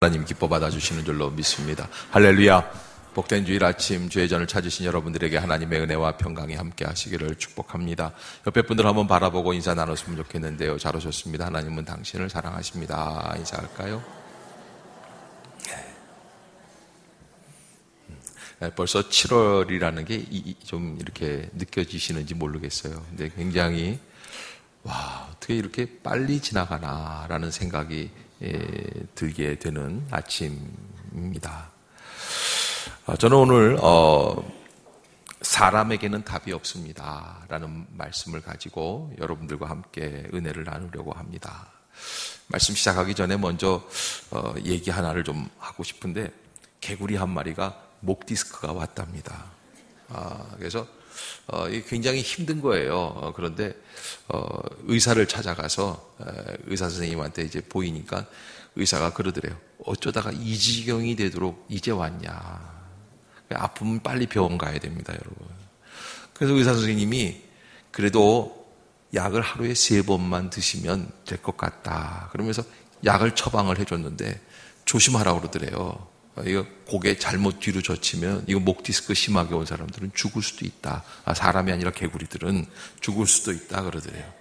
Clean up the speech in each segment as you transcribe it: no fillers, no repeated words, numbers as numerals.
하나님 기뻐 받아주시는 줄로 믿습니다. 할렐루야. 복된 주일 아침 주의 전을 찾으신 여러분들에게 하나님의 은혜와 평강이 함께 하시기를 축복합니다. 옆에 분들 한번 바라보고 인사 나눴으면 좋겠는데요. 잘 오셨습니다. 하나님은 당신을 사랑하십니다. 인사할까요? 벌써 7월이라는 게 좀 이렇게 느껴지시는지 모르겠어요. 근데 굉장히 어떻게 이렇게 빨리 지나가나라는 생각이 들게 되는 아침입니다. 저는 오늘 사람에게는 답이 없습니다 라는 말씀을 가지고 여러분들과 함께 은혜를 나누려고 합니다. 말씀 시작하기 전에 먼저 얘기 하나를 좀 하고 싶은데, 개구리 한 마리가 목 디스크가 왔답니다. 그래서 이게 굉장히 힘든 거예요. 그런데 의사를 찾아가서 의사 선생님한테 이제 보이니까 의사가 그러더래요. 어쩌다가 이 지경이 되도록 이제 왔냐. 아프면 빨리 병원 가야 됩니다, 여러분. 그래서 의사 선생님이 그래도 약을 하루에 3번만 드시면 될 것 같다 그러면서 약을 처방을 해줬는데 조심하라고 그러더래요. 이거 고개 잘못 뒤로 젖히면 이거 목 디스크 심하게 온 사람들은 죽을 수도 있다. 사람이 아니라 개구리들은 죽을 수도 있다 그러더래요.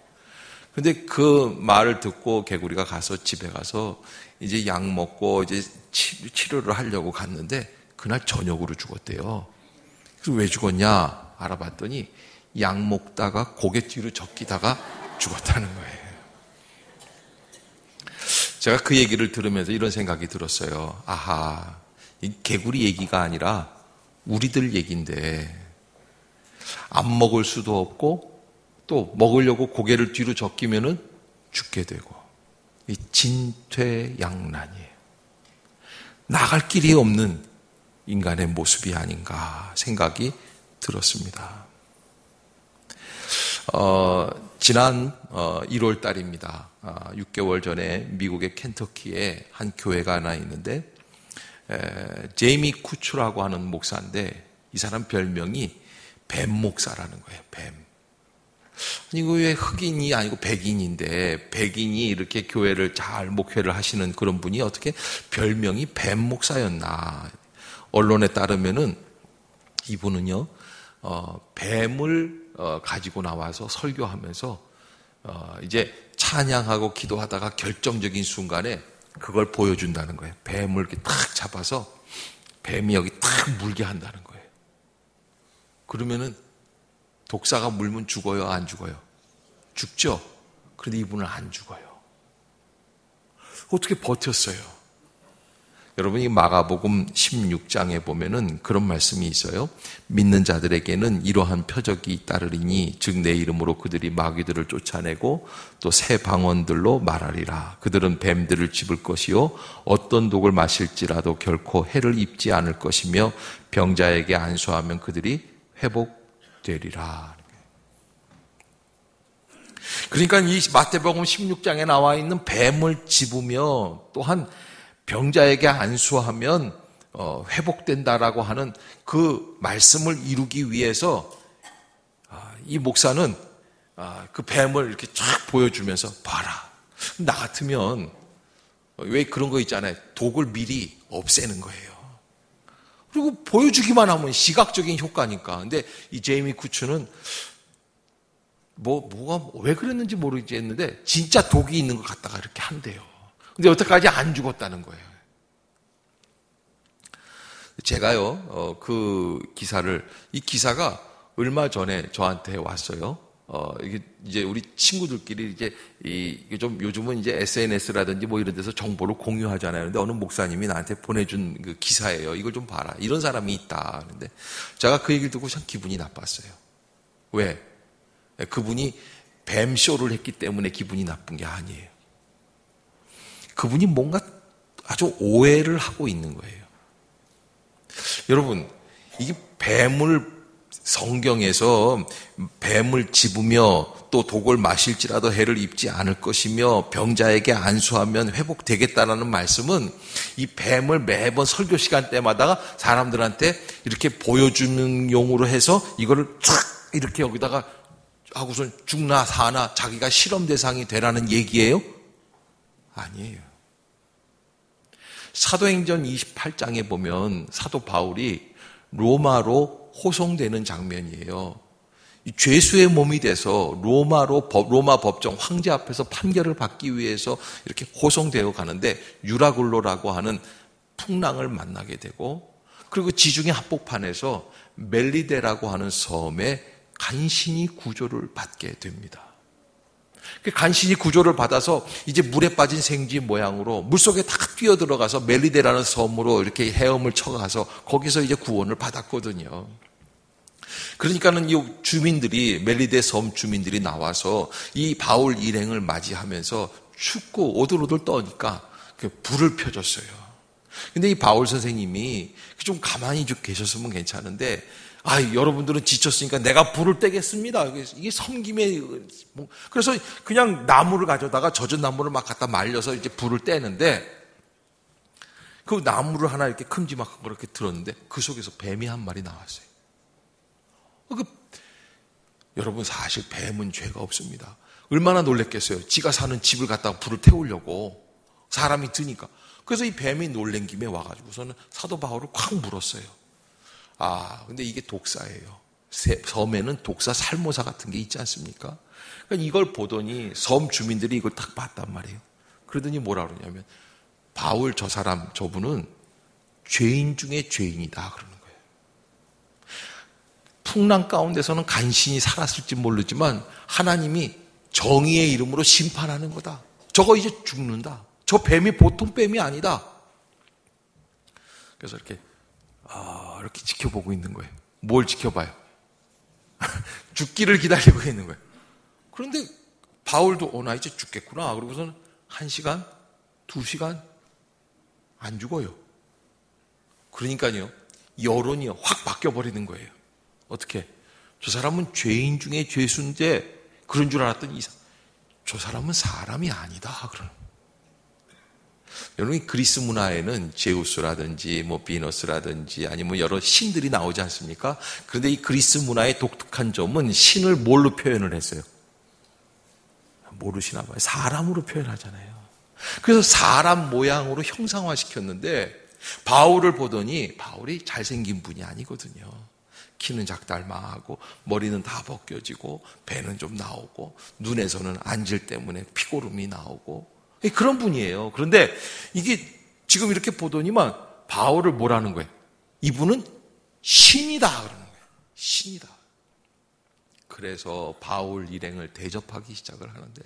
근데 그 말을 듣고 개구리가 가서 집에 가서 이제 약 먹고 이제 치료를 하려고 갔는데 그날 저녁으로 죽었대요. 그래서 왜 죽었냐 알아봤더니 약 먹다가 고개 뒤로 적기다가 죽었다는 거예요. 제가 그 얘기를 들으면서 이런 생각이 들었어요. 아하, 이 개구리 얘기가 아니라 우리들 얘기인데 안 먹을 수도 없고 또 먹으려고 고개를 뒤로 적기면은 죽게 되고, 이 진퇴양난이에요. 나갈 길이 없는 인간의 모습이 아닌가 생각이 들었습니다. 지난 1월 달입니다. 6개월 전에 미국의 켄터키에 한 교회가 하나 있는데 제이미 쿠츠라고 하는 목사인데 이 사람 별명이 뱀 목사라는 거예요. 뱀. 아니 이거 왜 흑인이 아니고 백인인데 백인이 이렇게 교회를 잘 목회를 하시는 그런 분이 어떻게 별명이 뱀 목사였나. 언론에 따르면은 이분은요 뱀을 가지고 나와서 설교하면서 이제 찬양하고 기도하다가 결정적인 순간에 그걸 보여준다는 거예요. 뱀을 이렇게 탁 잡아서 뱀이 여기 탁 물게 한다는 거예요. 그러면은 독사가 물면 죽어요, 안 죽어요? 죽죠? 그런데 이분은 안 죽어요. 어떻게 버텼어요? 여러분, 이 마가복음 16장에 보면은 그런 말씀이 있어요. 믿는 자들에게는 이러한 표적이 따르리니 즉 내 이름으로 그들이 마귀들을 쫓아내고 또 새 방언들로 말하리라. 그들은 뱀들을 집을 것이요 어떤 독을 마실지라도 결코 해를 입지 않을 것이며 병자에게 안수하면 그들이 회복되리라. 그러니까 이 마태복음 16장에 나와 있는 뱀을 집으며 또한 병자에게 안수하면 회복된다라고 하는 그 말씀을 이루기 위해서 이 목사는 그 뱀을 이렇게 쫙 보여주면서 봐라. 나 같으면 왜 그런 거 있잖아요. 독을 미리 없애는 거예요. 그리고 보여주기만 하면 시각적인 효과니까. 근데 이 제이미 쿠츠는 뭐가 왜 그랬는지 모르겠는데 진짜 독이 있는 것 같다가 이렇게 한대요. 근데 여태까지 안 죽었다는 거예요. 제가요, 이 기사가 얼마 전에 저한테 왔어요. 이게 이제 우리 친구들끼리 이게 좀 요즘은 이제 SNS라든지 뭐 이런 데서 정보를 공유하잖아요. 근데 어느 목사님이 나한테 보내준 그 기사예요. 이걸 좀 봐라. 이런 사람이 있다. 근데 제가 그 얘기를 듣고 참 기분이 나빴어요. 왜? 그분이 뱀쇼를 했기 때문에 기분이 나쁜 게 아니에요. 그분이 뭔가 아주 오해를 하고 있는 거예요. 여러분, 이게 성경에서 뱀을 집으며 또 독을 마실지라도 해를 입지 않을 것이며 병자에게 안수하면 회복되겠다라는 말씀은 이 뱀을 매번 설교 시간 때마다 사람들한테 이렇게 보여주는 용으로 해서 이거를 쫙 이렇게 여기다가 하고선 죽나 사나 자기가 실험 대상이 되라는 얘기예요? 아니에요. 사도행전 28장에 보면 사도 바울이 로마로 호송되는 장면이에요. 죄수의 몸이 돼서 로마 법정 황제 앞에서 판결을 받기 위해서 이렇게 호송되어 가는데 유라굴로라고 하는 풍랑을 만나게 되고, 그리고 지중해 한복판에서 멜리데라고 하는 섬에 간신히 구조를 받게 됩니다. 간신히 구조를 받아서 이제 물에 빠진 생쥐 모양으로 물속에 딱 뛰어들어가서 멜리데라는 섬으로 이렇게 헤엄을 쳐가서 거기서 이제 구원을 받았거든요. 그러니까는 이 주민들이, 멜리데 섬 주민들이 나와서 이 바울 일행을 맞이하면서 춥고 오들오들 떠니까 불을 펴줬어요. 근데 이 바울 선생님이 좀 가만히 좀 계셨으면 괜찮은데, 여러분들은 지쳤으니까 내가 불을 떼겠습니다. 이게 섬김에, 그래서 그냥 나무를 가져다가 젖은 나무를 막 갖다 말려서 이제 불을 떼는데, 그 나무를 하나 이렇게 큼지막한 걸 이렇게 들었는데, 그 속에서 뱀이 한 마리 나왔어요. 여러분, 사실 뱀은 죄가 없습니다. 얼마나 놀랬겠어요. 지가 사는 집을 갖다가 불을 태우려고 사람이 드니까. 그래서 이 뱀이 놀란 김에 와가지고서는 사도 바울을 콱 물었어요. 근데 이게 독사예요. 섬에는 독사, 살모사 같은 게 있지 않습니까? 그러니까 이걸 보더니 섬 주민들이 이걸 딱 봤단 말이에요. 그러더니 뭐라 그러냐면, 바울 저분은 죄인 중에 죄인이다 그러는 거예요. 풍랑 가운데서는 간신히 살았을지 모르지만 하나님이 정의의 이름으로 심판하는 거다. 저거 이제 죽는다. 저 뱀이 보통 뱀이 아니다. 그래서 이렇게 지켜보고 있는 거예요. 뭘 지켜봐요? 죽기를 기다리고 있는 거예요. 그런데 바울도 나 이제 죽겠구나. 그러고서는 1시간, 2시간 안 죽어요. 그러니까요, 여론이 확 바뀌어버리는 거예요. 어떻게? 저 사람은 죄인 중에 죄수인데 그런 줄 알았더니 저 사람은 사람이 아니다. 그러는. 여러분, 그리스 문화에는 제우스라든지 비너스라든지 아니면 여러 신들이 나오지 않습니까? 그런데 이 그리스 문화의 독특한 점은 신을 뭘로 표현을 했어요? 모르시나 봐요. 사람으로 표현하잖아요. 그래서 사람 모양으로 형상화시켰는데, 바울을 보더니 바울이 잘생긴 분이 아니거든요. 키는 작달망하고 머리는 다 벗겨지고 배는 좀 나오고 눈에서는 안질 때문에 피고름이 나오고 그런 분이에요. 그런데 이게 지금 이렇게 보더니만 바울을 뭐라는 거예요? 이분은 신이다 그러는 거예요. 신이다. 그래서 바울 일행을 대접하기 시작을 하는데,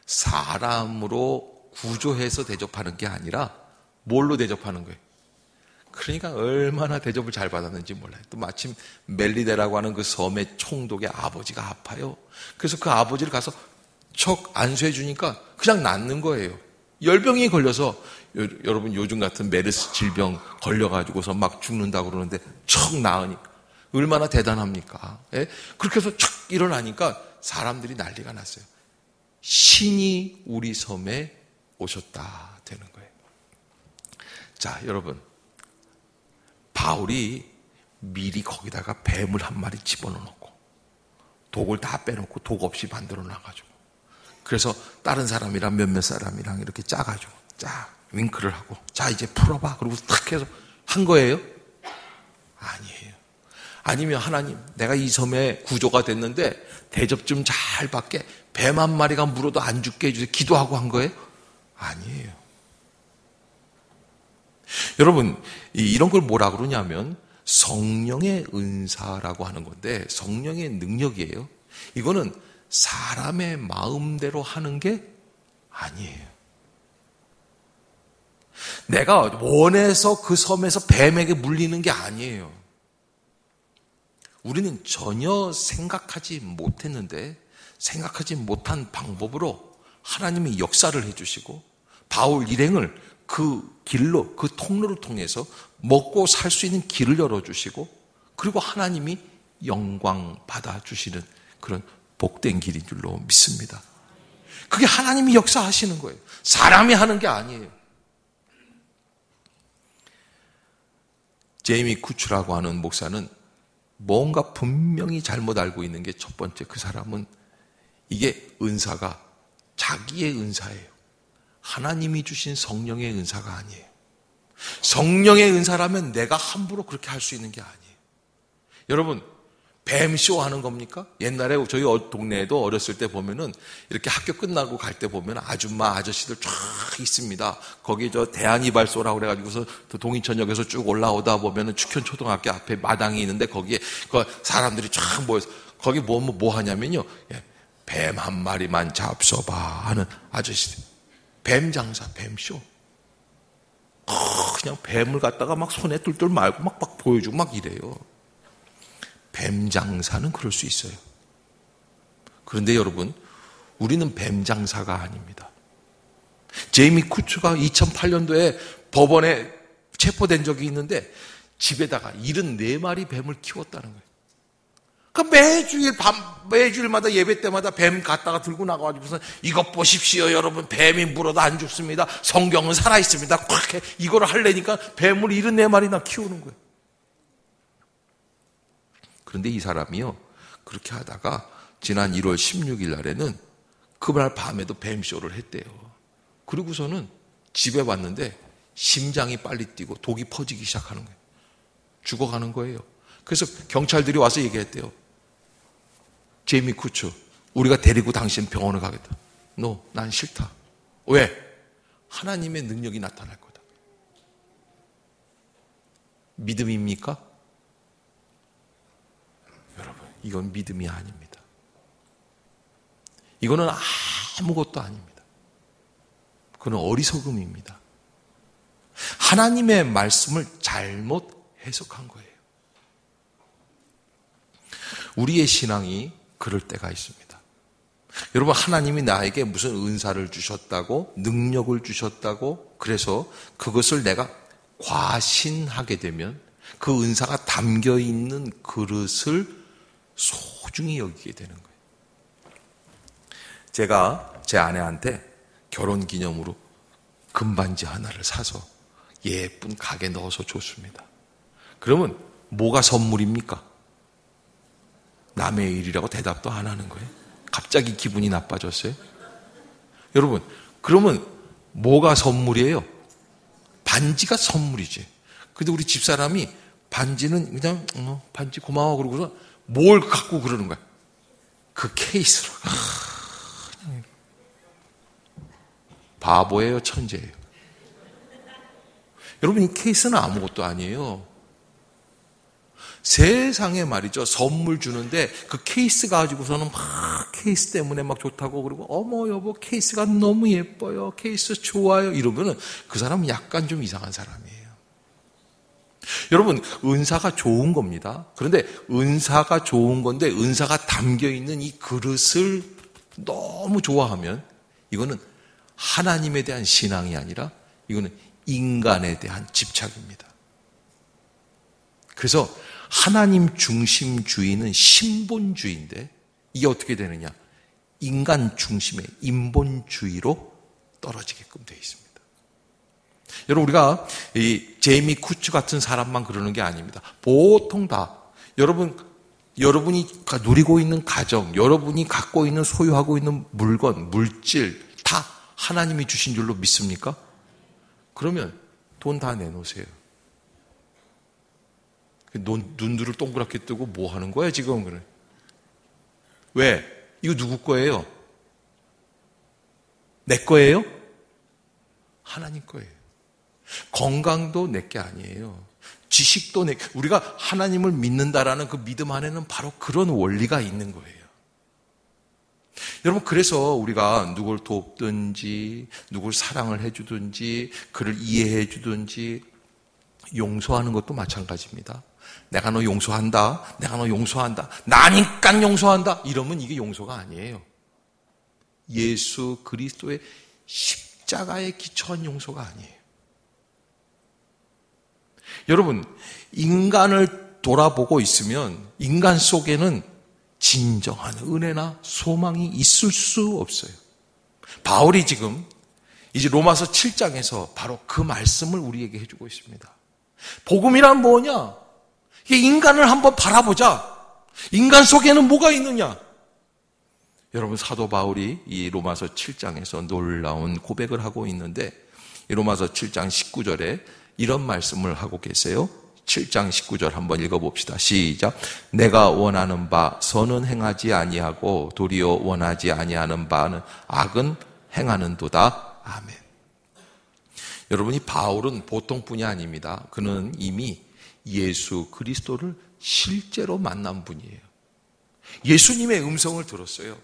사람으로 구조해서 대접하는 게 아니라 뭘로 대접하는 거예요? 그러니까 얼마나 대접을 잘 받았는지 몰라요. 또 마침 멜리데라고 하는 그 섬의 총독의 아버지가 아파요. 그래서 그 아버지를 가서 척 안수해 주니까 그냥 낫는 거예요. 열병이 걸려서, 여러분 요즘 같은 메르스 질병 걸려가지고서 막 죽는다고 그러는데 척 나으니까 얼마나 대단합니까? 예? 그렇게 해서 척 일어나니까 사람들이 난리가 났어요. 신이 우리 섬에 오셨다 되는 거예요. 자, 여러분, 바울이 미리 거기다가 뱀을 한 마리 집어넣고 독을 다 빼놓고 독 없이 만들어 놔가지고, 그래서 다른 사람이랑 몇몇 사람이랑 이렇게 짜가지고 윙크를 하고, 자 이제 풀어봐 그러고 탁 해서 한 거예요? 아니에요. 아니면 하나님, 내가 이 섬에 구조가 됐는데 대접 좀 잘 받게 뱀 한 마리가 물어도 안 죽게 해주세요 기도하고 한 거예요? 아니에요. 여러분, 이런 걸 뭐라 그러냐면 성령의 은사라고 하는 건데, 성령의 능력이에요. 이거는 사람의 마음대로 하는 게 아니에요. 내가 원해서 그 섬에서 뱀에게 물리는 게 아니에요. 우리는 전혀 생각하지 못했는데, 생각하지 못한 방법으로 하나님이 역사를 해주시고, 바울 일행을 그 길로, 그 통로를 통해서 먹고 살 수 있는 길을 열어주시고, 그리고 하나님이 영광 받아주시는 그런 복된 길인 줄로 믿습니다. 그게 하나님이 역사하시는 거예요. 사람이 하는 게 아니에요. 제이미 쿠츠라고 하는 목사는 뭔가 분명히 잘못 알고 있는 게, 첫 번째, 그 사람은 이게 은사가 자기의 은사예요. 하나님이 주신 성령의 은사가 아니에요. 성령의 은사라면 내가 함부로 그렇게 할 수 있는 게 아니에요. 여러분, 뱀쇼 하는 겁니까? 옛날에 저희 동네에도 어렸을 때 보면은 이렇게 학교 끝나고 갈 때 보면 아줌마, 아저씨들 쫙 있습니다. 거기 대한이발소라고 그래가지고서 동인천역에서 쭉 올라오다 보면은 축현초등학교 앞에 마당이 있는데 거기에 그 사람들이 쫙 모여서 거기 뭐 하냐면요. 뱀 한 마리만 잡숴봐 하는 아저씨들. 뱀 장사, 뱀쇼. 그냥 뱀을 갖다가 막 손에 뚫뚫 말고 막 보여주고 막 이래요. 뱀 장사는 그럴 수 있어요. 그런데 여러분, 우리는 뱀 장사가 아닙니다. 제이미 쿠츠가 2008년도에 법원에 체포된 적이 있는데 집에다가 74마리 뱀을 키웠다는 거예요. 그러니까 매주일마다 예배 때마다 뱀 갖다가 들고 나가가지고서 이것 보십시오 여러분, 뱀이 물어도 안 죽습니다. 성경은 살아있습니다. 그렇게 이거를 하려니까 뱀을 74마리나 키우는 거예요. 그런데 이 사람이요, 그렇게 하다가 지난 1월 16일 날에는 그날 밤에도 뱀쇼를 했대요. 그리고서는 집에 왔는데 심장이 빨리 뛰고 독이 퍼지기 시작하는 거예요. 죽어가는 거예요. 그래서 경찰들이 와서 얘기했대요. 제이미 쿠츠, 우리가 데리고 당신 병원에 가겠다. 난 싫다. 왜? 하나님의 능력이 나타날 거다. 믿음입니까? 여러분, 이건 믿음이 아닙니다. 이거는 아무것도 아닙니다. 그건 어리석음입니다. 하나님의 말씀을 잘못 해석한 거예요. 우리의 신앙이 그럴 때가 있습니다. 여러분, 하나님이 나에게 무슨 은사를 주셨다고, 능력을 주셨다고, 그래서 그것을 내가 과신하게 되면 그 은사가 담겨 있는 그릇을 소중히 여기게 되는 거예요. 제가 제 아내한테 결혼 기념으로 금반지 하나를 사서 예쁜 가게 넣어서 줬습니다. 그러면 뭐가 선물입니까? 남의 일이라고 대답도 안 하는 거예요. 갑자기 기분이 나빠졌어요. 여러분, 그러면 뭐가 선물이에요? 반지가 선물이지. 근데 우리 집사람이 반지는 그냥 반지 고마워 그러고서 뭘 갖고 그러는 거야? 그 케이스로. 바보예요, 천재예요. 여러분, 이 케이스는 아무것도 아니에요. 세상에 말이죠, 선물 주는데 그 케이스 가지고서는 막 케이스 때문에 막 좋다고 그러고, 어머 여보 케이스가 너무 예뻐요, 케이스 좋아요 이러면은 그 사람은 약간 좀 이상한 사람이에요. 여러분, 은사가 좋은 겁니다. 그런데 은사가 좋은 건데 은사가 담겨 있는 이 그릇을 너무 좋아하면 이거는 하나님에 대한 신앙이 아니라 이거는 인간에 대한 집착입니다. 그래서 하나님 중심주의는 신본주의인데 이게 어떻게 되느냐? 인간 중심의 인본주의로 떨어지게끔 되어 있습니다. 여러분, 우리가 이 제이미 쿠츠 같은 사람만 그러는 게 아닙니다. 보통 다 여러분이 누리고 있는 가정, 여러분이 갖고 있는 소유하고 있는 물건, 물질 다 하나님이 주신 줄로 믿습니까? 그러면 돈 다 내놓으세요. 눈들을 동그랗게 뜨고 뭐 하는 거야 지금? 그래. 왜? 이거 누구 거예요? 내 거예요? 하나님 거예요. 건강도 내 게 아니에요. 지식도 우리가 하나님을 믿는다라는 그 믿음 안에는 바로 그런 원리가 있는 거예요. 여러분, 그래서 우리가 누굴 돕든지 누굴 사랑을 해주든지 그를 이해해 주든지 용서하는 것도 마찬가지입니다. 내가 너 용서한다, 내가 너 용서한다, 나니까 용서한다 이러면 이게 용서가 아니에요. 예수 그리스도의 십자가에 기초한 용서가 아니에요. 여러분, 인간을 돌아보고 있으면 인간 속에는 진정한 은혜나 소망이 있을 수 없어요. 바울이 지금 이제 로마서 7장에서 바로 그 말씀을 우리에게 해주고 있습니다. 복음이란 뭐냐? 이게 인간을 한번 바라보자. 인간 속에는 뭐가 있느냐? 여러분, 사도 바울이 이 로마서 7장에서 놀라운 고백을 하고 있는데 이 로마서 7장 19절에 이런 말씀을 하고 계세요. 7장 19절 한번 읽어봅시다. 시작. 내가 원하는 바 선은 행하지 아니하고 도리어 원하지 아니하는 바는 악은 행하는도다. 아멘. 여러분이 바울은 보통 분이 아닙니다. 그는 이미 예수 그리스도를 실제로 만난 분이에요. 예수님의 음성을 들었어요.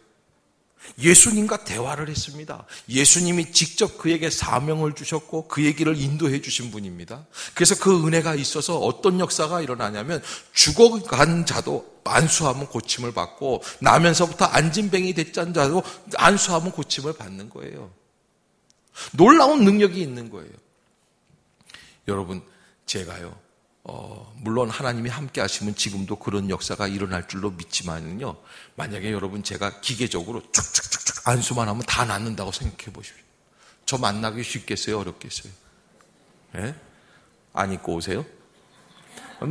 예수님과 대화를 했습니다. 예수님이 직접 그에게 사명을 주셨고 그 얘기를 인도해 주신 분입니다. 그래서 그 은혜가 있어서 어떤 역사가 일어나냐면 죽어간 자도 안수하면 고침을 받고 나면서부터 안진뱅이 됐던 자도 안수하면 고침을 받는 거예요. 놀라운 능력이 있는 거예요. 여러분, 제가요, 물론 하나님이 함께 하시면 지금도 그런 역사가 일어날 줄로 믿지만요, 만약에 여러분 제가 기계적으로 쭉쭉쭉쭉 안수만 하면 다 낫는다고 생각해 보십시오. 저 만나기 쉽겠어요? 어렵겠어요? 예? 안 입고 오세요?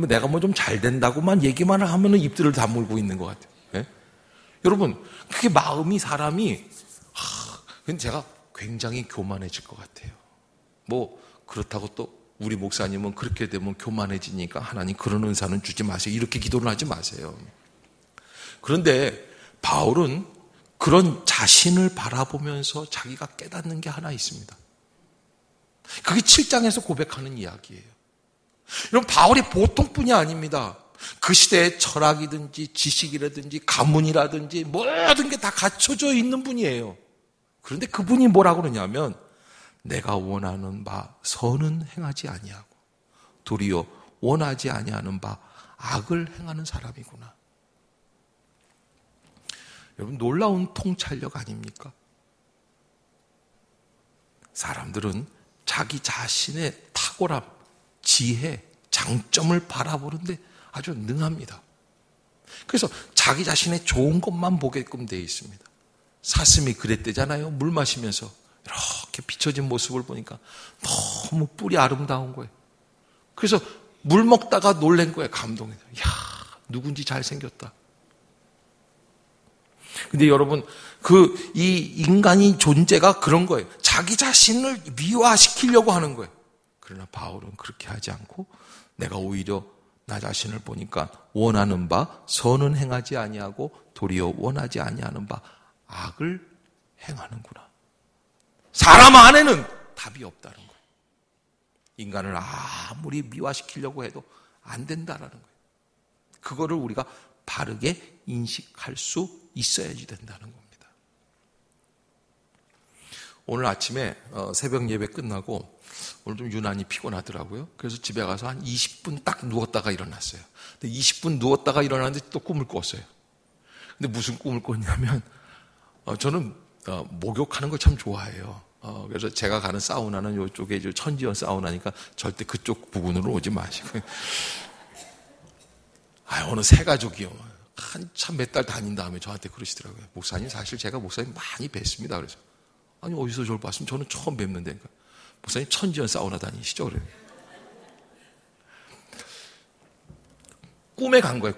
내가 뭐 좀 잘 된다고만 얘기만 하면 입들을 다물고 있는 것 같아요. 예? 여러분, 그게 마음이 사람이, 근데 제가 굉장히 교만해질 것 같아요. 뭐, 그렇다고 또 우리 목사님은 그렇게 되면 교만해지니까 하나님 그런 은사는 주지 마세요. 이렇게 기도를 하지 마세요. 그런데 바울은 그런 자신을 바라보면서 자기가 깨닫는 게 하나 있습니다. 그게 7장에서 고백하는 이야기예요. 여러분, 바울이 보통 분이 아닙니다. 그 시대의 철학이든지 지식이라든지 가문이라든지 모든 게 다 갖춰져 있는 분이에요. 그런데 그분이 뭐라고 그러냐면 내가 원하는 바 선은 행하지 아니하고 도리어 원하지 아니하는 바 악을 행하는 사람이구나. 여러분, 놀라운 통찰력 아닙니까? 사람들은 자기 자신의 탁월함, 지혜, 장점을 바라보는데 아주 능합니다. 그래서 자기 자신의 좋은 것만 보게끔 되어 있습니다. 사슴이 그랬대잖아요. 물 마시면서 이렇게 비춰진 모습을 보니까 너무 뿔이 아름다운 거예요. 그래서 물 먹다가 놀란 거예요. 감동해서. 이야, 누군지 잘생겼다. 근데 여러분, 이 인간의 존재가 그런 거예요. 자기 자신을 미화시키려고 하는 거예요. 그러나 바울은 그렇게 하지 않고 내가 오히려 나 자신을 보니까 원하는 바 선은 행하지 아니하고 도리어 원하지 아니하는 바 악을 행하는구나. 사람 안에는 답이 없다는 거예요. 인간을 아무리 미화시키려고 해도 안 된다는 거예요. 그거를 우리가 바르게 인식할 수 있어야지 된다는 겁니다. 오늘 아침에 새벽 예배 끝나고 오늘 좀 유난히 피곤하더라고요. 그래서 집에 가서 한 20분 딱 누웠다가 일어났어요. 근데 20분 누웠다가 일어났는데 또 꿈을 꿨어요. 근데 무슨 꿈을 꿨냐면 저는 목욕하는 걸 참 좋아해요. 그래서 제가 가는 사우나는 이쪽에 천지연 사우나니까 절대 그쪽 부근으로 오지 마시고. 어느 새 가족이요. 한참 몇 달 다닌 다음에 저한테 그러시더라고요. 목사님, 사실 제가 목사님 많이 뵀습니다. 그래서 아니, 어디서 저를 봤으면 저는 처음 뵙는데. 그러니까, 목사님 천지연 사우나 다니시죠? 그래요. 꿈에 간 거예요.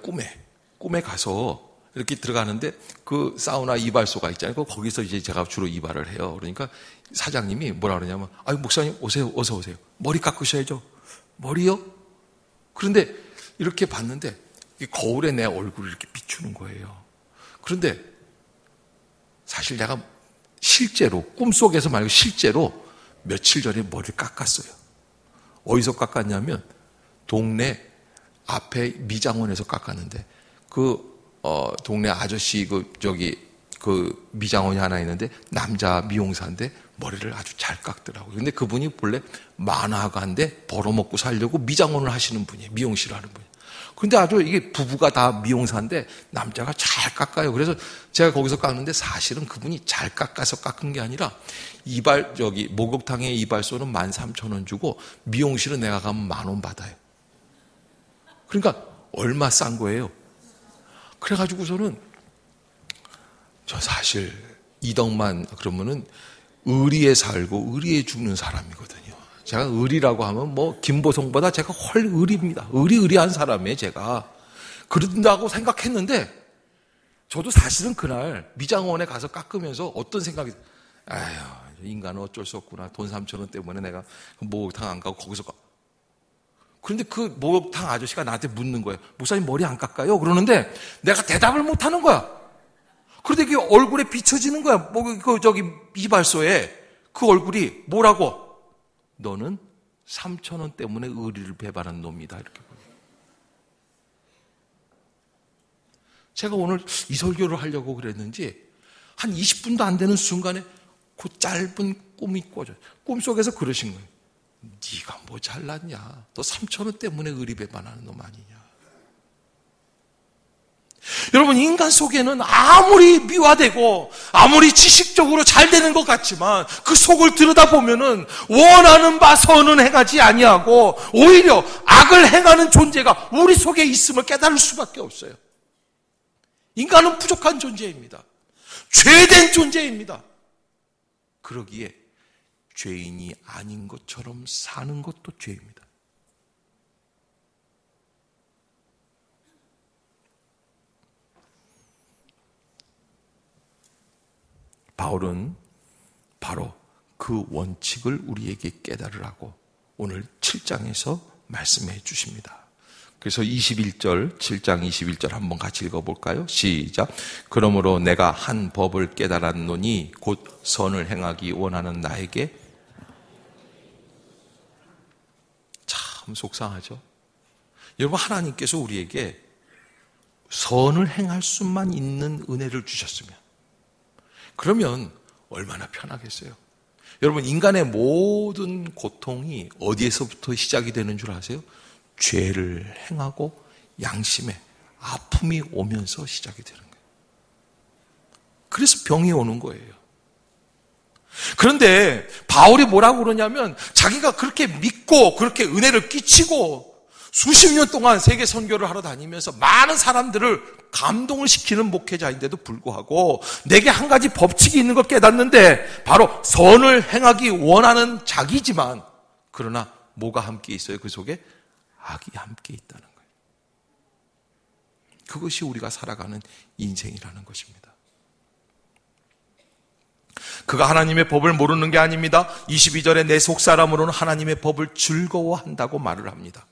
꿈에 가서 이렇게 들어가는데 그 사우나 이발소가 있잖아요. 거기서 이제 제가 주로 이발을 해요. 그러니까 사장님이 뭐라 그러냐면, 아유, 목사님 오세요. 어서 오세요. 머리 깎으셔야죠. 머리요? 그런데 이렇게 봤는데 거울에 내 얼굴을 이렇게 비추는 거예요. 그런데 사실 내가 실제로 꿈속에서 말고 실제로 며칠 전에 머리를 깎았어요. 어디서 깎았냐면 동네 앞에 미장원에서 깎았는데 동네 아저씨 그 미장원이 하나 있는데 남자 미용사인데 머리를 아주 잘 깎더라고요. 근데 그분이 본래 만화가인데 벌어먹고 살려고 미장원을 하시는 분이에요. 미용실을 하는 분이에요. 근데 아주 이게 부부가 다 미용사인데 남자가 잘 깎아요. 그래서 제가 거기서 깎는데 사실은 그분이 잘 깎아서 깎은 게 아니라 목욕탕의 이발소는 13,000원 주고 미용실은 내가 가면 10,000원 받아요. 그러니까 얼마 싼 거예요. 그래가지고서는 저 사실 이덕만 그러면은 의리에 살고 의리에 죽는 사람이거든요. 제가 의리라고 하면 뭐 김보성보다 제가 훨 의리입니다. 의리한 사람이에요, 제가. 그런다고 생각했는데 저도 사실은 그날 미장원에 가서 깎으면서 어떤 생각이, 인간은 어쩔 수 없구나. 돈 3,000원 때문에 내가 목욕탕 안 가고 거기서 그런데 그 목욕탕 아저씨가 나한테 묻는 거예요. 목사님 머리 안 깎아요? 그러는데 내가 대답을 못 하는 거야. 그런데 그게 얼굴에 비춰지는 거야. 이발소에 그 얼굴이 뭐라고? 너는 3,000원 때문에 의리를 배반한 놈이다. 이렇게. 제가 오늘 이 설교를 하려고 그랬는지 한 20분도 안 되는 순간에 그 짧은 꿈이 꿔져요. 꿈속에서 그러신 거예요. 네가 뭐 잘났냐? 너 3,000원 때문에 의리 배반하는 놈 아니냐? 여러분, 인간 속에는 아무리 미화되고 아무리 지식적으로 잘 되는 것 같지만 그 속을 들여다보면은 원하는 바 선은 행하지 아니하고 오히려 악을 행하는 존재가 우리 속에 있음을 깨달을 수밖에 없어요. 인간은 부족한 존재입니다. 죄된 존재입니다. 그러기에 죄인이 아닌 것처럼 사는 것도 죄입니다. 바울은 바로 그 원칙을 우리에게 깨달으라고 오늘 7장에서 말씀해 주십니다. 그래서 21절, 7장 21절 한번 같이 읽어볼까요? 시작. 그러므로 내가 한 법을 깨달았노니 곧 선을 행하기 원하는 나에게. 참 속상하죠? 여러분, 하나님께서 우리에게 선을 행할 수만 있는 은혜를 주셨으면 그러면 얼마나 편하겠어요? 여러분, 인간의 모든 고통이 어디에서부터 시작이 되는 줄 아세요? 죄를 행하고 양심에 아픔이 오면서 시작이 되는 거예요. 그래서 병이 오는 거예요. 그런데 바울이 뭐라고 그러냐면 자기가 그렇게 믿고 그렇게 은혜를 끼치고 수십 년 동안 세계 선교를 하러 다니면서 많은 사람들을 감동을 시키는 목회자인데도 불구하고 내게 한 가지 법칙이 있는 걸 깨닫는데 바로 선을 행하기 원하는 자기지만 그러나 뭐가 함께 있어요? 그 속에 악이 함께 있다는 거예요. 그것이 우리가 살아가는 인생이라는 것입니다. 그가 하나님의 법을 모르는 게 아닙니다. 22절에 내 속사람으로는 하나님의 법을 즐거워한다고 말을 합니다.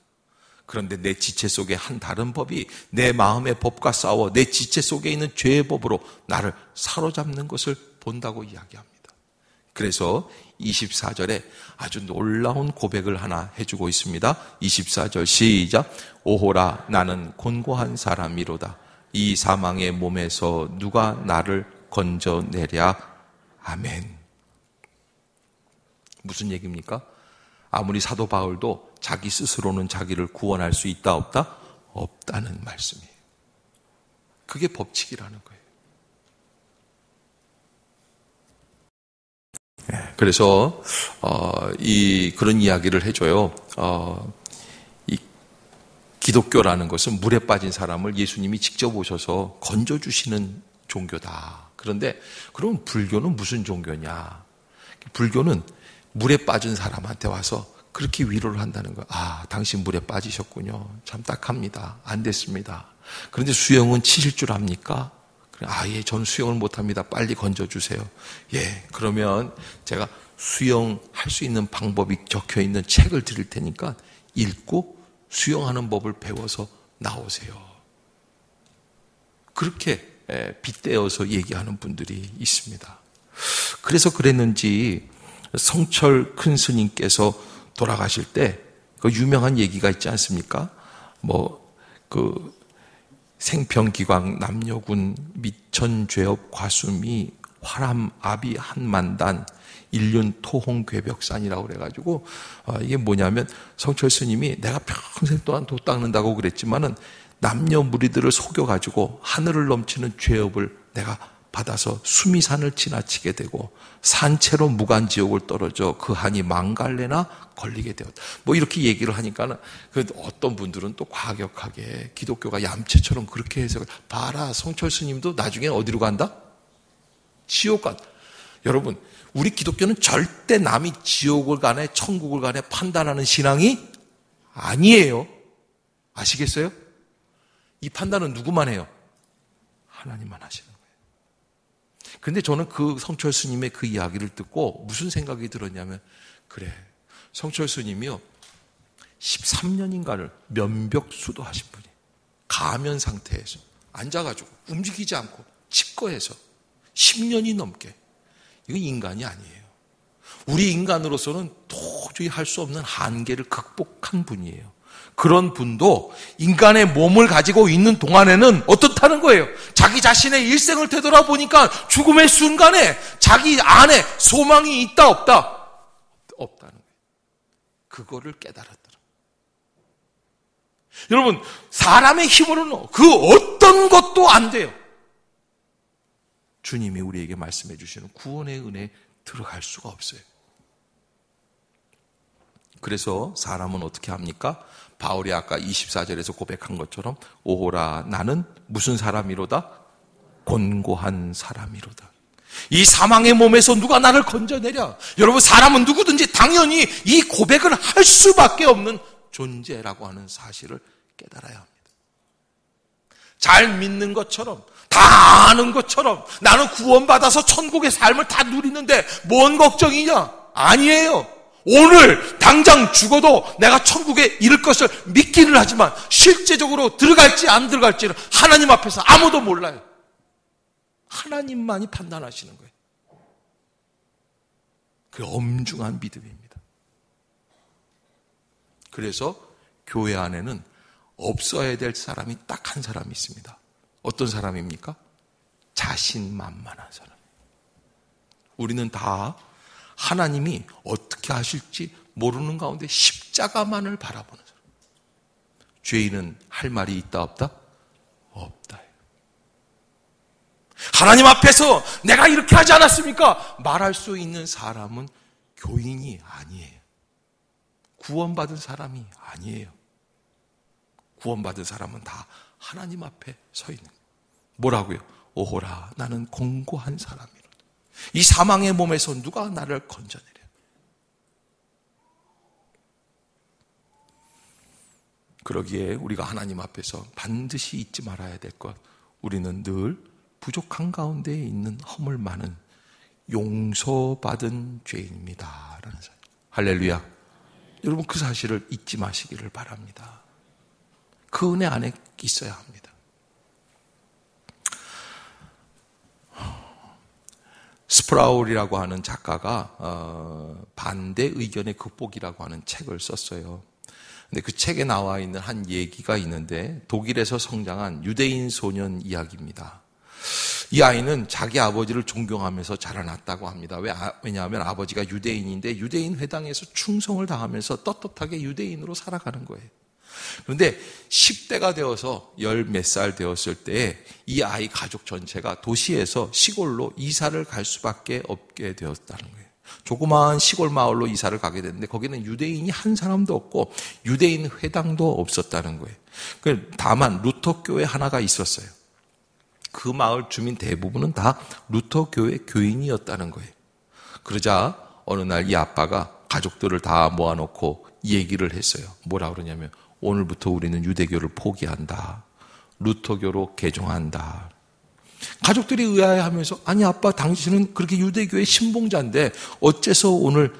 그런데 내 지체 속에 한 다른 법이 내 마음의 법과 싸워 내 지체 속에 있는 죄의 법으로 나를 사로잡는 것을 본다고 이야기합니다. 그래서 24절에 아주 놀라운 고백을 하나 해주고 있습니다. 24절 시작. 오호라 나는 곤고한 사람이로다. 이 사망의 몸에서 누가 나를 건져내랴. 아멘. 무슨 얘기입니까? 아무리 사도 바울도 자기 스스로는 자기를 구원할 수 있다 없다? 없다는 말씀이에요. 그게 법칙이라는 거예요. 그래서 그런 이야기를 해줘요. 이 기독교라는 것은 물에 빠진 사람을 예수님이 직접 오셔서 건져주시는 종교다. 그런데 그럼 불교는 무슨 종교냐? 불교는 물에 빠진 사람한테 와서 그렇게 위로를 한다는 거예요. 아, 당신 물에 빠지셨군요. 참 딱합니다. 안 됐습니다. 그런데 수영은 치실 줄 압니까? 아, 예, 저는 수영을 못합니다. 빨리 건져주세요. 예, 그러면 제가 수영할 수 있는 방법이 적혀 있는 책을 드릴 테니까 읽고 수영하는 법을 배워서 나오세요. 그렇게 빗대어서 얘기하는 분들이 있습니다. 그래서 그랬는지 성철 큰 스님께서 돌아가실 때 그 유명한 얘기가 있지 않습니까? 생평기광 남녀군 미천죄업 과수미 화람아비 한만단 일륜 토홍 괴벽산이라고 그래가지고 이게 뭐냐면 성철 스님이 내가 평생 동안 도 닦는다고 그랬지만은 남녀 무리들을 속여가지고 하늘을 넘치는 죄업을 내가 받아서 수미산을 지나치게 되고 산채로 무간지옥을 떨어져 그 한이 망갈래나 걸리게 되었다. 이렇게 얘기를 하니까는 어떤 분들은 또 과격하게 기독교가 얌체처럼 그렇게 해서 봐라 성철 스님도 나중에 어디로 간다? 지옥 간다. 여러분, 우리 기독교는 절대 남이 지옥을 가네 천국을 가네 판단하는 신앙이 아니에요. 아시겠어요? 이 판단은 누구만 해요? 하나님만 하시는 거예요. 근데 저는 그 성철 스님의 그 이야기를 듣고 무슨 생각이 들었냐면, 그래, 성철 스님이요, 13년인가를 면벽수도하신 분이 가면 상태에서 앉아가지고 움직이지 않고 집거해서 10년이 넘게, 이건 인간이 아니에요. 우리 인간으로서는 도저히 할 수 없는 한계를 극복한 분이에요. 그런 분도 인간의 몸을 가지고 있는 동안에는 어떻다는 거예요? 자기 자신의 일생을 되돌아보니까 죽음의 순간에 자기 안에 소망이 있다 없다? 없다는 거예요. 그거를 깨달았더라. 여러분, 사람의 힘으로는 그 어떤 것도 안 돼요. 주님이 우리에게 말씀해 주시는 구원의 은혜에 들어갈 수가 없어요. 그래서 사람은 어떻게 합니까? 바울이 아까 24절에서 고백한 것처럼 오호라 나는 무슨 사람이로다? 곤고한 사람이로다. 이 사망의 몸에서 누가 나를 건져내랴? 여러분, 사람은 누구든지 당연히 이 고백을 할 수밖에 없는 존재라고 하는 사실을 깨달아야 합니다. 잘 믿는 것처럼, 다 아는 것처럼 나는 구원받아서 천국의 삶을 다 누리는데 뭔 걱정이냐? 아니에요. 오늘 당장 죽어도 내가 천국에 이를 것을 믿기는 하지만 실제적으로 들어갈지 안 들어갈지는 하나님 앞에서 아무도 몰라요. 하나님만이 판단하시는 거예요. 그 엄중한 믿음입니다. 그래서 교회 안에는 없어야 될 사람이 딱 한 사람이 있습니다. 어떤 사람입니까? 자신만만한 사람. 우리는 다 하나님이 어떻게 하실지 모르는 가운데 십자가만을 바라보는 사람. 죄인은 할 말이 있다 없다? 없다. 하나님 앞에서 내가 이렇게 하지 않았습니까? 말할 수 있는 사람은 교인이 아니에요. 구원받은 사람이 아니에요. 구원받은 사람은 다 하나님 앞에 서 있는 거예요. 뭐라고요? 오호라 나는 공고한 사람이로다. 이 사망의 몸에서 누가 나를 건져내려. 그러기에 우리가 하나님 앞에서 반드시 잊지 말아야 될 것, 우리는 늘 부족한 가운데 있는 허물 많은 용서받은 죄인입니다 라는 사실. 할렐루야. 여러분, 그 사실을 잊지 마시기를 바랍니다. 그 은혜 안에 있어야 합니다. 스프라울이라고 하는 작가가 반대 의견의 극복이라고 하는 책을 썼어요. 근데 그 책에 나와 있는 한 얘기가 있는데, 독일에서 성장한 유대인 소년 이야기입니다. 이 아이는 자기 아버지를 존경하면서 자라났다고 합니다. 왜냐하면 아버지가 유대인인데 유대인 회당에서 충성을 다하면서 떳떳하게 유대인으로 살아가는 거예요. 그런데 10대가 되어서 10 몇 살 되었을 때 이 아이 가족 전체가 도시에서 시골로 이사를 갈 수밖에 없게 되었다는 거예요. 조그마한 시골 마을로 이사를 가게 됐는데 거기는 유대인이 한 사람도 없고 유대인 회당도 없었다는 거예요. 다만 루터교회 하나가 있었어요. 그 마을 주민 대부분은 다 루터교회 교인이었다는 거예요. 그러자 어느 날 이 아빠가 가족들을 다 모아놓고 얘기를 했어요. 뭐라 그러냐면, 오늘부터 우리는 유대교를 포기한다. 루터교로 개종한다. 가족들이 의아해하면서, 아니 아빠, 당신은 그렇게 유대교의 신봉자인데 어째서 오늘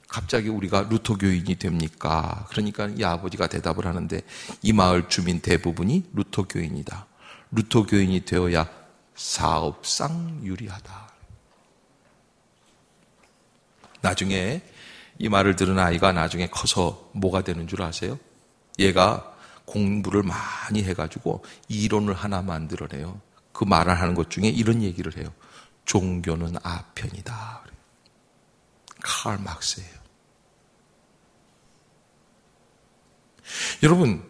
갑자기 우리가 루터교인이 됩니까? 그러니까 이 아버지가 대답을 하는데, 이 마을 주민 대부분이 루터교인이다. 루터교인이 되어야 사업상 유리하다. 나중에 이 말을 들은 아이가 나중에 커서 뭐가 되는 줄 아세요? 얘가 공부를 많이 해가지고 이론을 하나 만들어내요. 그 말을 하는 것 중에 이런 얘기를 해요. 종교는 아편이다. 칼 막스예요. 여러분,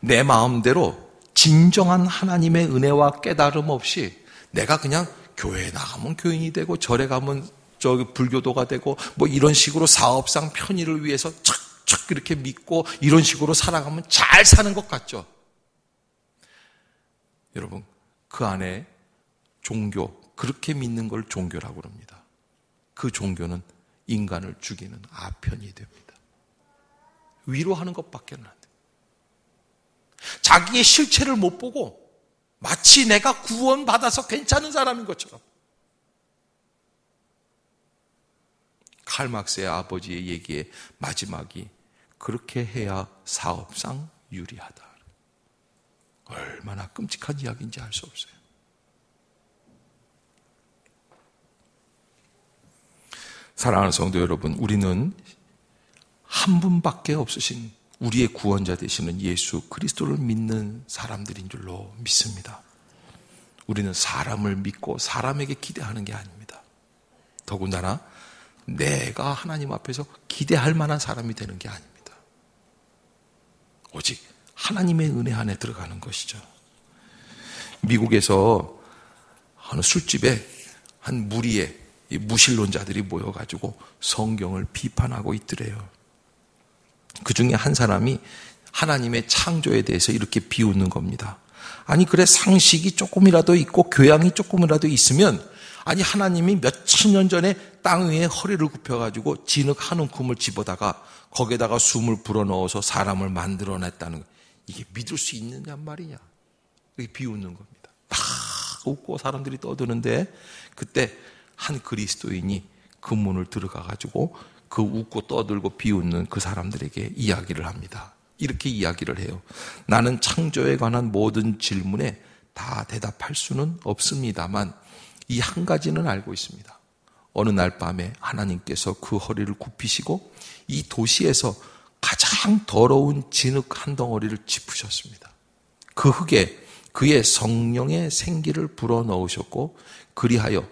내 마음대로 진정한 하나님의 은혜와 깨달음 없이 내가 그냥 교회에 나가면 교인이 되고 절에 가면 저기 불교도가 되고 뭐 이런 식으로 사업상 편의를 위해서 착착 이렇게 믿고 이런 식으로 살아가면 잘 사는 것 같죠? 여러분, 그 안에 종교, 그렇게 믿는 걸 종교라고 합니다. 그 종교는 인간을 죽이는 아편이 됩니다. 위로하는 것밖에 안 돼요. 자기의 실체를 못 보고 마치 내가 구원받아서 괜찮은 사람인 것처럼. 칼 막스의 아버지의 얘기의 마지막이 그렇게 해야 사업상 유리하다. 얼마나 끔찍한 이야기인지 알 수 없어요. 사랑하는 성도 여러분, 우리는 한 분밖에 없으신 우리의 구원자 되시는 예수 그리스도를 믿는 사람들인 줄로 믿습니다. 우리는 사람을 믿고 사람에게 기대하는 게 아닙니다. 더군다나 내가 하나님 앞에서 기대할 만한 사람이 되는 게 아닙니다. 오직 하나님의 은혜 안에 들어가는 것이죠. 미국에서 어느 술집에 한 무리의 무신론자들이 모여가지고 성경을 비판하고 있더래요. 그 중에 한 사람이 하나님의 창조에 대해서 이렇게 비웃는 겁니다. 아니 그래, 상식이 조금이라도 있고 교양이 조금이라도 있으면, 아니 하나님이 몇천 년 전에 땅 위에 허리를 굽혀가지고 진흙 한 움큼을 집어다가 거기에다가 숨을 불어넣어서 사람을 만들어냈다는 거, 이게 믿을 수 있느냐 말이냐. 이게 비웃는 겁니다. 막 웃고 사람들이 떠드는데, 그때 한 그리스도인이 그 문을 들어가가지고 그 웃고 떠들고 비웃는 그 사람들에게 이야기를 합니다. 이렇게 이야기를 해요. 나는 창조에 관한 모든 질문에 다 대답할 수는 없습니다만 이 한 가지는 알고 있습니다. 어느 날 밤에 하나님께서 그 허리를 굽히시고 이 도시에서 가장 더러운 진흙 한 덩어리를 짚으셨습니다. 그 흙에 그의 성령의 생기를 불어넣으셨고, 그리하여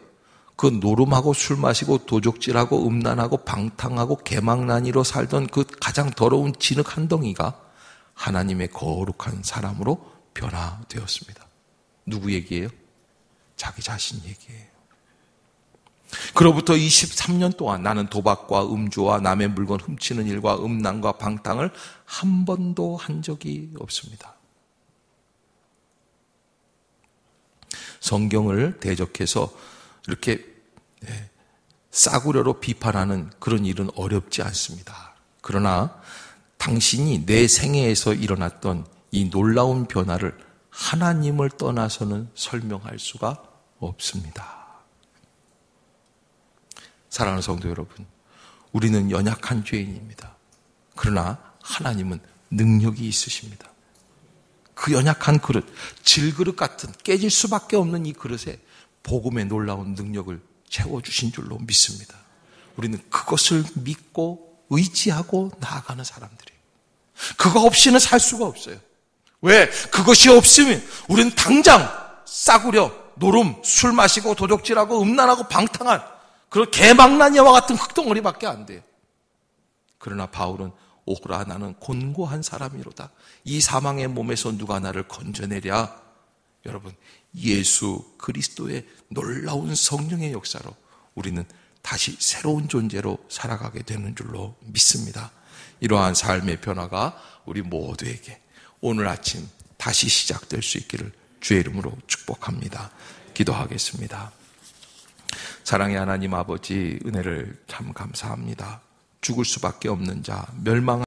그 노름하고 술 마시고 도적질하고 음란하고 방탕하고 개망난이로 살던 그 가장 더러운 진흙 한 덩이가 하나님의 거룩한 사람으로 변화되었습니다. 누구 얘기예요? 자기 자신 얘기예요. 그로부터 23년 동안 나는 도박과 음주와 남의 물건 훔치는 일과 음란과 방탕을 한 번도 한 적이 없습니다. 성경을 대적해서 이렇게 싸구려로 비판하는 그런 일은 어렵지 않습니다. 그러나 당신이 내 생애에서 일어났던 이 놀라운 변화를 하나님을 떠나서는 설명할 수가 없습니다. 사랑하는 성도 여러분, 우리는 연약한 죄인입니다. 그러나 하나님은 능력이 있으십니다. 그 연약한 그릇, 질그릇 같은 깨질 수밖에 없는 이 그릇에 복음의 놀라운 능력을 채워주신 줄로 믿습니다. 우리는 그것을 믿고 의지하고 나아가는 사람들이에요. 그거 없이는 살 수가 없어요. 왜? 그것이 없으면 우리는 당장 싸구려, 노름, 술 마시고 도적질하고 음란하고 방탕한 그런 개망나니와 같은 흙덩어리밖에 안 돼요. 그러나 바울은 오라 나는 곤고한 사람이로다. 이 사망의 몸에서 누가 나를 건져내랴. 여러분, 예수 그리스도의 놀라운 성령의 역사로 우리는 다시 새로운 존재로 살아가게 되는 줄로 믿습니다. 이러한 삶의 변화가 우리 모두에게 오늘 아침 다시 시작될 수 있기를 주의 이름으로 축복합니다. 기도하겠습니다. 사랑의 하나님 아버지, 은혜를 참 감사합니다. 죽을 수밖에 없는 자, 멸망한